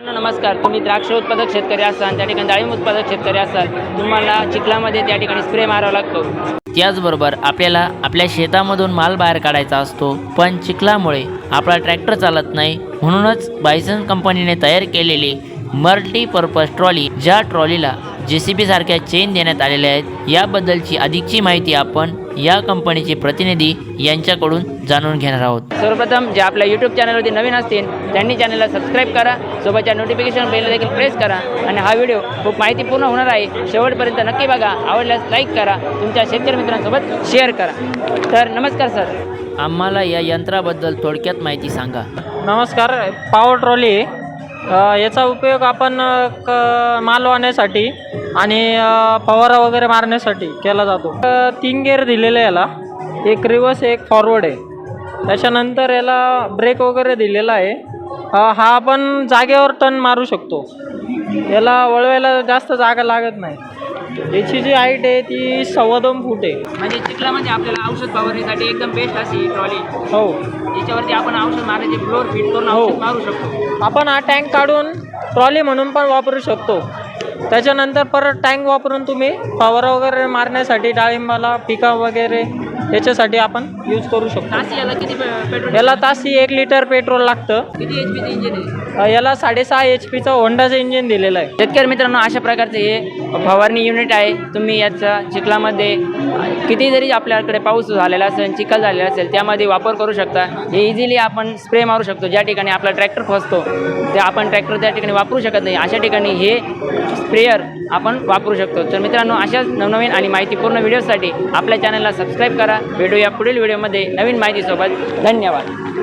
नमस्कार. तुम्ही द्राक्ष उत्पादक शेतकरी असाल, त्या ठिकाणी डाळिंब उत्पादक शेतकरी असाल, तुम्हाला चिखलामध्ये त्या ठिकाणी स्प्रे मारावा लागतो. त्याचबरोबर आपल्याला आपल्या शेतामधून माल बाहेर काढायचा असतो, पण चिखलामुळे आपला ट्रॅक्टर चालत नाही. म्हणूनच बायसन कंपनीने तयार केलेली मल्टीपर्पज ट्रॉली, ज्या ट्रॉलीला JCB सारख्या चेन देण्यात आलेल्या आहेत, याबद्दलची अधिकची माहिती आपण या कंपनीचे प्रतिनिधी यांच्याकडून जाणून घेणार आहोत. सर्वप्रथम जे आपल्या यूट्यूब चॅनलवरती नवीन असतील त्यांनी चॅनलला सबस्क्राईब करा, सोबतच्या नोटिफिकेशन बेल देखील प्रेस करा आणि हा व्हिडिओ खूप माहितीपूर्ण होणार आहे. शेवटपर्यंत नक्की बघा. आवडल्यास लाईक करा, तुमच्या शेतकरी मित्रांसोबत शेअर करा. तर नमस्कार सर, आम्हाला या यंत्राबद्दल थोडक्यात माहिती सांगा. नमस्कार. पॉवर ट्रॉली याचा उपयोग आपण माल वाहण्यासाठी आणि फवारा वगैरे मारण्यासाठी केला जातो. 3 गेअर दिलेले आहे याला, एक रिवर्स एक फॉरवर्ड आहे. त्याच्यानंतर याला ब्रेक वगैरे दिलेला आहे. हा आपण जागेवर टर्न मारू शकतो. याला वळवायला जास्त जागा लागत नाही. याची जी हाईट आहे ती 2.25 फूट आहे. म्हणजे चिखलामध्ये आपल्याला औषध फवारणीसाठी एकदम बेस्ट अशी ट्रॉली. हो, याच्यावरती आपण औषध मारायचे फ्लोर फिट करून औषध मारू शकतो. आपण हा टँक काढून ट्रॉली म्हणून पण वापरू शकतो. त्याच्यानंतर परत टँक वापरून तुम्ही फवारा वगैरे मारण्यासाठी डाळिंबाला पिका वगैरे याच्यासाठी आपण यूज करू शकतो. ताशी याला किती पेट्रोल? याला ताशी 1 लिटर पेट्रोल लागतं. किती HP चे इंजिन आहे? याला 6.5 HP होंडाचं इंजिन दिलेलं आहे. शेतकरी मित्रांनो, अशा प्रकारचे हे फवारणी युनिट आहे. तुम्ही याचा चिखलामध्ये किती जरी आपल्याकडे पाऊस झालेला असेल, चिखल झालेला असेल, त्यामध्ये वापर करू शकता. हे इझिली आपण स्प्रे मारू शकतो. ज्या ठिकाणी आपला ट्रॅक्टर फसतो ते आपण ट्रॅक्टर त्या ठिकाणी वापरू शकत नाही, अशा ठिकाणी हे स्प्रेयर आपण वापरू शकतो. तर मित्रांनो, अशाच नवनवीन आणि माहितीपूर्ण व्हिडिओसाठी आपल्या चॅनलला सबस्क्राईब करा. भेटूया पुढील व्हिडिओमध्ये नवीन माहितीसोबत. धन्यवाद.